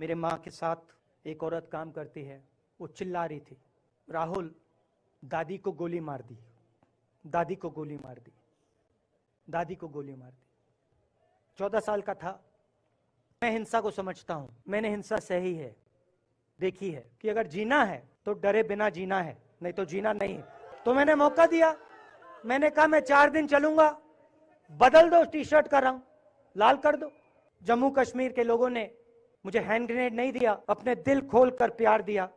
मेरे माँ के साथ एक औरत काम करती है, वो चिल्ला रही थी, राहुल दादी को गोली मार दी, दादी को गोली मार दी, दादी को गोली मार दी। 14 साल का था। मैं हिंसा को समझता हूं, मैंने हिंसा सही है, देखी है कि अगर जीना है तो डरे बिना जीना है, नहीं तो जीना नहीं है। तो मैंने मौका दिया, मैंने कहा मैं 4 दिन चलूंगा, बदल दो टी शर्ट का रंग, लाल कर दो। जम्मू कश्मीर के लोगों ने मुझे हैंड ग्रेनेड नहीं दिया, अपने दिल खोल कर प्यार दिया,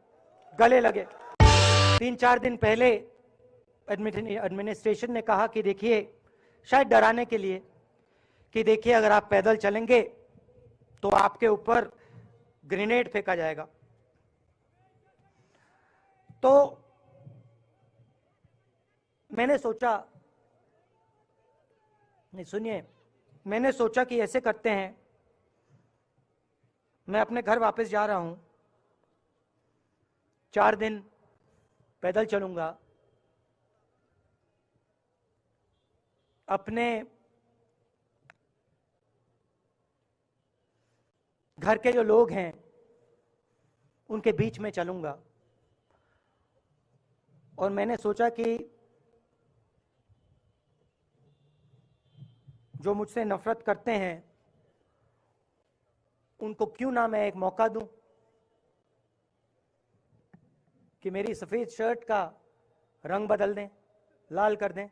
गले लगे। 3-4 दिन पहले एडमिनिस्ट्रेशन ने कहा कि देखिए, शायद डराने के लिए, कि देखिए अगर आप पैदल चलेंगे तो आपके ऊपर ग्रेनेड फेंका जाएगा। तो मैंने सोचा, नहीं सुनिए, मैंने सोचा कि ऐसे करते हैं, मैं अपने घर वापस जा रहा हूं, 4 दिन पैदल चलूंगा, अपने घर के जो लोग हैं उनके बीच में चलूंगा। और मैंने सोचा कि जो मुझसे नफरत करते हैं उनको क्यों ना मैं एक मौका दूं कि मेरी सफेद शर्ट का रंग बदल दें, लाल कर दें।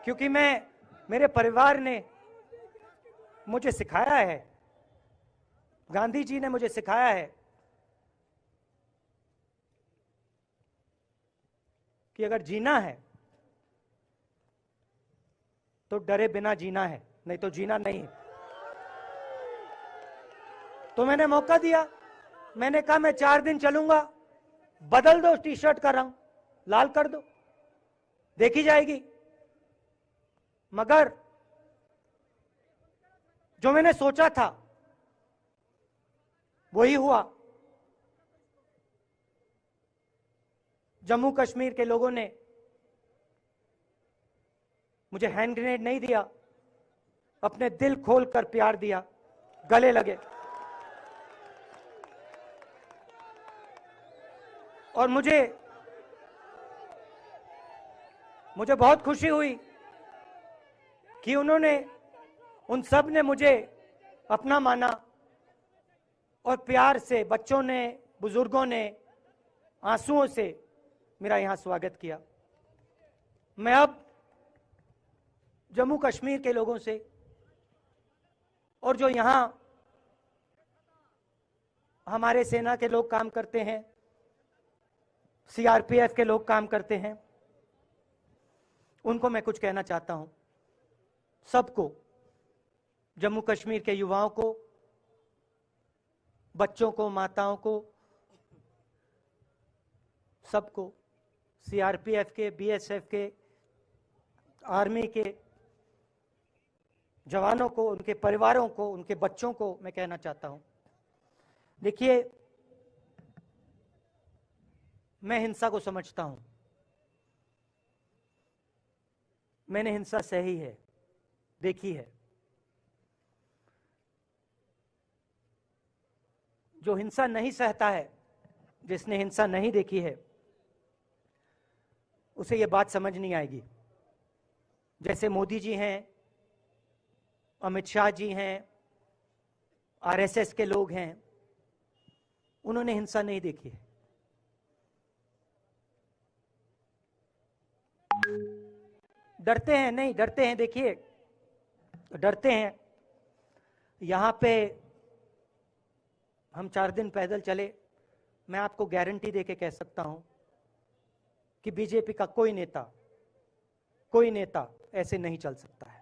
क्योंकि मेरे परिवार ने मुझे सिखाया है, गांधी जी ने मुझे सिखाया है कि अगर जीना है तो डरे बिना जीना है, नहीं तो जीना नहीं है। तो मैंने मौका दिया, मैंने कहा मैं 4 दिन चलूंगा, बदल दो टी शर्ट का रंग, लाल कर दो, देखी जाएगी। मगर जो मैंने सोचा था वही हुआ। जम्मू कश्मीर के लोगों ने मुझे हैंड ग्रेनेड नहीं दिया, अपने दिल खोल कर प्यार दिया, गले लगे। और मुझे बहुत खुशी हुई कि उन सब ने मुझे अपना माना और प्यार से, बच्चों ने, बुजुर्गों ने आंसुओं से मेरा यहां स्वागत किया। मैं अब जम्मू कश्मीर के लोगों से और जो यहां हमारे सेना के लोग काम करते हैं, सीआरपीएफ के लोग काम करते हैं, उनको मैं कुछ कहना चाहता हूं। सबको, जम्मू कश्मीर के युवाओं को, बच्चों को, माताओं को, सबको, सीआरपीएफ के, बीएसएफ के, आर्मी के जवानों को, उनके परिवारों को, उनके बच्चों को मैं कहना चाहता हूं, देखिए मैं हिंसा को समझता हूं, मैंने हिंसा सही है, देखी है। जो हिंसा नहीं सहता है, जिसने हिंसा नहीं देखी है, उसे यह बात समझ नहीं आएगी। जैसे मोदी जी हैं, अमित शाह जी हैं, आरएसएस के लोग हैं, उन्होंने हिंसा नहीं देखी है। डरते हैं, नहीं डरते हैं, देखिए डरते हैं। यहां पे हम 4 दिन पैदल चले, मैं आपको गारंटी देके कह सकता हूं कि बीजेपी का कोई नेता ऐसे नहीं चल सकता है।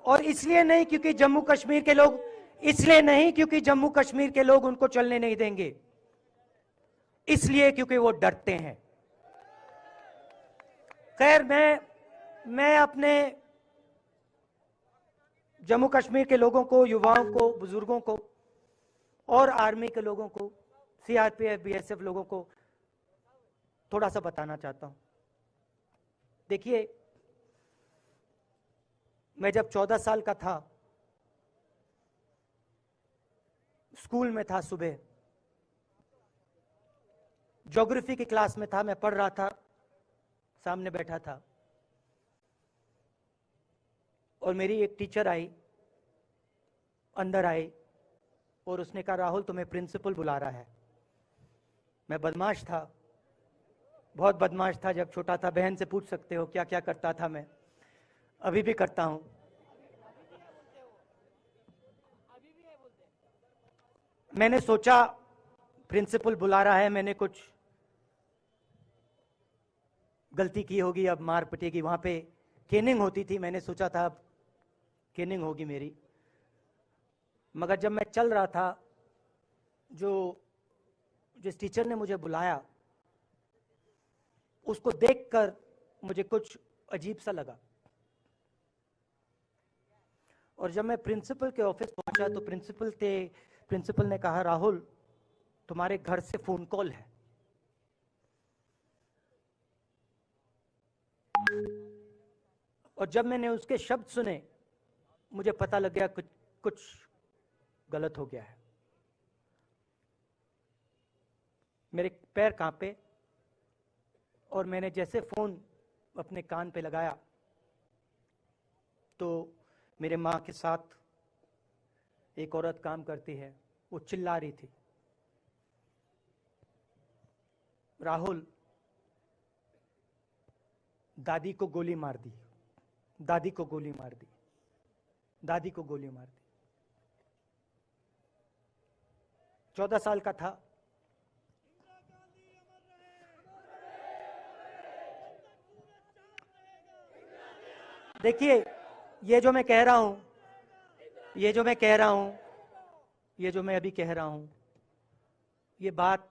और इसलिए नहीं क्योंकि जम्मू कश्मीर के लोग, इसलिए नहीं क्योंकि जम्मू कश्मीर के लोग उनको चलने नहीं देंगे, इसलिए क्योंकि वो डरते हैं। खैर, मैं अपने जम्मू कश्मीर के लोगों को, युवाओं को, बुजुर्गों को और आर्मी के लोगों को, सीआरपीएफ, बीएसएफ लोगों को थोड़ा सा बताना चाहता हूं। देखिए, मैं जब 14 साल का था, स्कूल में था, सुबह ज्योग्राफी की क्लास में था, मैं पढ़ रहा था, सामने बैठा था और मेरी एक टीचर आई, अंदर आई और उसने कहा, राहुल तुम्हें प्रिंसिपल बुला रहा है। मैं बदमाश था, बहुत बदमाश था जब छोटा था। बहन से पूछ सकते हो क्या क्या करता था मैं, अभी भी करता हूं। मैंने सोचा प्रिंसिपल बुला रहा है, मैंने कुछ गलती की होगी, अब मार पिटेगी। वहां पे केनिंग होती थी, मैंने सोचा था अब केनिंग होगी मेरी। मगर जब मैं चल रहा था, जिस टीचर ने मुझे बुलाया, उसको देखकर मुझे कुछ अजीब सा लगा। और जब मैं प्रिंसिपल के ऑफिस पहुंचा तो प्रिंसिपल ने कहा, राहुल तुम्हारे घर से फोन कॉल है। और जब मैंने उसके शब्द सुने, मुझे पता लग गया कुछ गलत हो गया है। मेरे पैर कांपे और मैंने जैसे फोन अपने कान पे लगाया तो मेरे माँ के साथ एक औरत काम करती है, वो चिल्ला रही थी, राहुल दादी को गोली मार दी, दादी को गोली मार दी, दादी को गोली मार दी। 14 साल का था। देखिए, ये जो मैं कह रहा हूं, ये जो मैं अभी कह रहा हूं, ये बात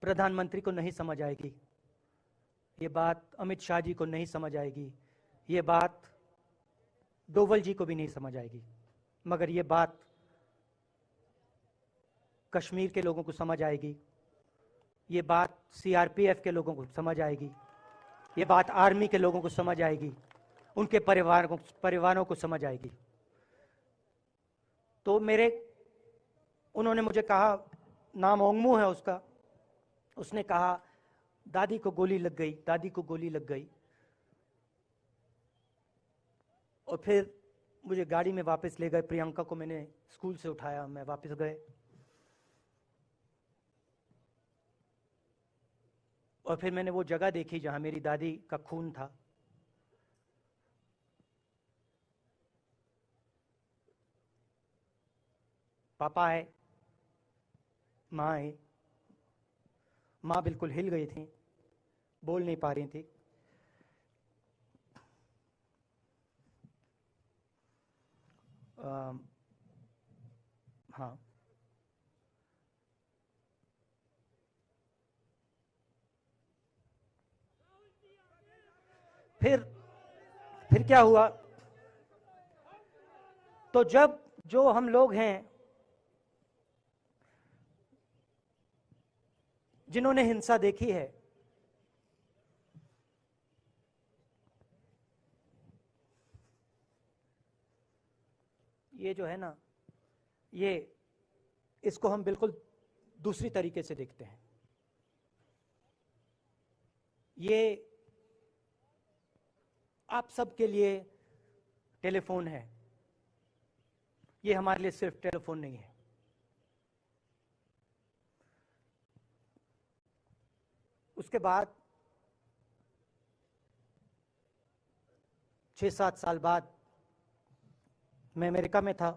प्रधानमंत्री को नहीं समझ आएगी, ये बात अमित शाह जी को नहीं समझ आएगी, ये बात डोवल जी को भी नहीं समझ आएगी, मगर ये बात कश्मीर के लोगों को समझ आएगी, ये बात सीआरपीएफ के लोगों को समझ आएगी, ये बात आर्मी के लोगों को समझ आएगी, उनके परिवारों को समझ आएगी। तो उन्होंने मुझे कहा, नाम ओंगमू है उसका, उसने कहा दादी को गोली लग गई, दादी को गोली लग गई। और फिर मुझे गाड़ी में वापस ले गए, प्रियंका को मैंने स्कूल से उठाया, मैं वापस गए और फिर मैंने वो जगह देखी जहां मेरी दादी का खून था। पापा आए, माँ आई, माँ बिल्कुल हिल गई थी, बोल नहीं पा रही थी। हाँ, फिर क्या हुआ, तो जब जो हम लोग हैं जिन्होंने हिंसा देखी है, ये जो है ना, ये इसको हम बिल्कुल दूसरी तरीके से देखते हैं। ये आप सबके लिए टेलीफोन है, ये हमारे लिए सिर्फ टेलीफोन नहीं है। उसके बाद 6-7 साल बाद मैं अमेरिका में था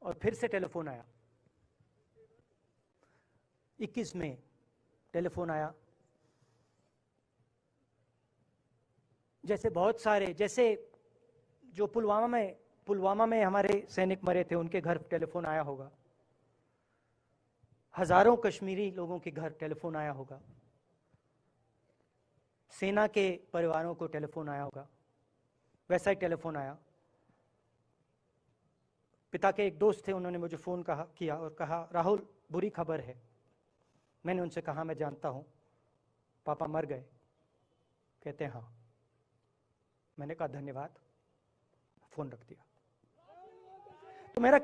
और फिर से टेलीफोन आया। 21 में टेलीफोन आया। जैसे बहुत सारे, जैसे जो पुलवामा में हमारे सैनिक मरे थे, उनके घर टेलीफोन आया होगा, हजारों कश्मीरी लोगों के घर टेलीफोन आया होगा, सेना के परिवारों को टेलीफोन आया होगा, वैसा ही टेलीफोन आया। पिता के एक दोस्त थे, उन्होंने मुझे फोन किया और कहा, राहुल बुरी खबर है, मैंने उनसे कहा मैं जानता हूं पापा मर गए। कहते हैं हाँ। मैंने कहा धन्यवाद, फोन रख दिया। तो मेरा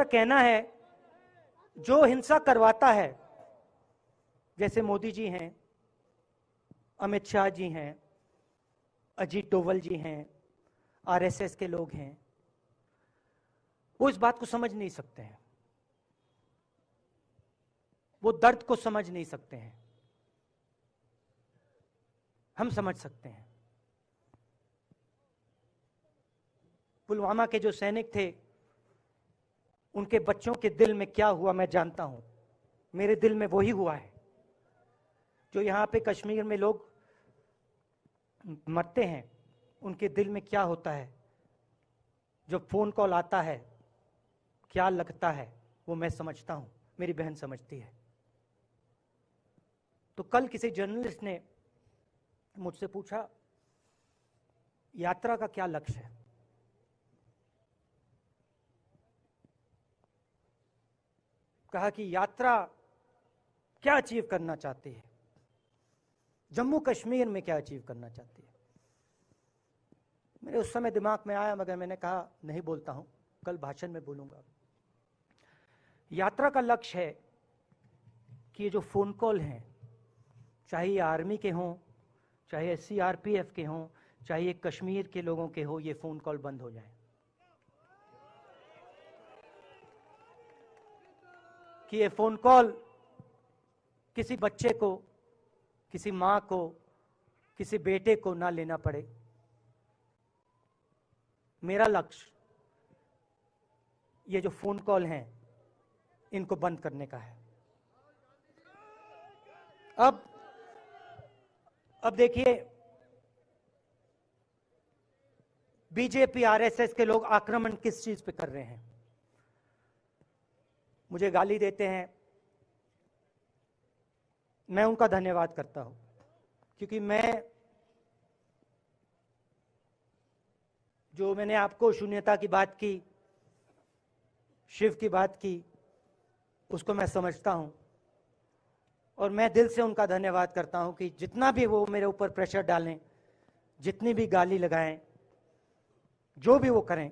कहना है जो हिंसा करवाता है, जैसे मोदी जी हैं, अमित शाह जी हैं, अजीत डोवल जी हैं, आरएसएस के लोग हैं, वो इस बात को समझ नहीं सकते हैं, वो दर्द को समझ नहीं सकते हैं। हम समझ सकते हैं। पुलवामा के जो सैनिक थे, उनके बच्चों के दिल में क्या हुआ मैं जानता हूं। मेरे दिल में वही हुआ है जो यहां पे कश्मीर में लोग मरते हैं, उनके दिल में क्या होता है। जब फोन कॉल आता है क्या लगता है वो मैं समझता हूं, मेरी बहन समझती है। तो कल किसी जर्नलिस्ट ने मुझसे पूछा यात्रा का क्या लक्ष्य है। कहा कि यात्रा क्या अचीव करना चाहती है, जम्मू कश्मीर में क्या अचीव करना चाहती है। मेरे उस समय दिमाग में आया, मगर मैंने कहा नहीं बोलता हूं, कल भाषण में बोलूंगा। यात्रा का लक्ष्य है कि ये जो फोन कॉल हैं, चाहे ये आर्मी के हों, चाहे सीआरपीएफ के हों, चाहे ये कश्मीर के लोगों के हो, ये फोन कॉल बंद हो जाए। कि ये फोन कॉल किसी बच्चे को, किसी मां को, किसी बेटे को ना लेना पड़े। मेरा लक्ष्य ये जो फोन कॉल हैं इनको बंद करने का है। अब देखिए, बीजेपी आरएसएस के लोग आक्रमण किस चीज पे कर रहे हैं। मुझे गाली देते हैं, मैं उनका धन्यवाद करता हूं, क्योंकि मैंने आपको शून्यता की बात की, शिव की बात की, उसको मैं समझता हूं। और मैं दिल से उनका धन्यवाद करता हूं कि जितना भी वो मेरे ऊपर प्रेशर डालें, जितनी भी गाली लगाएं, जो भी वो करें,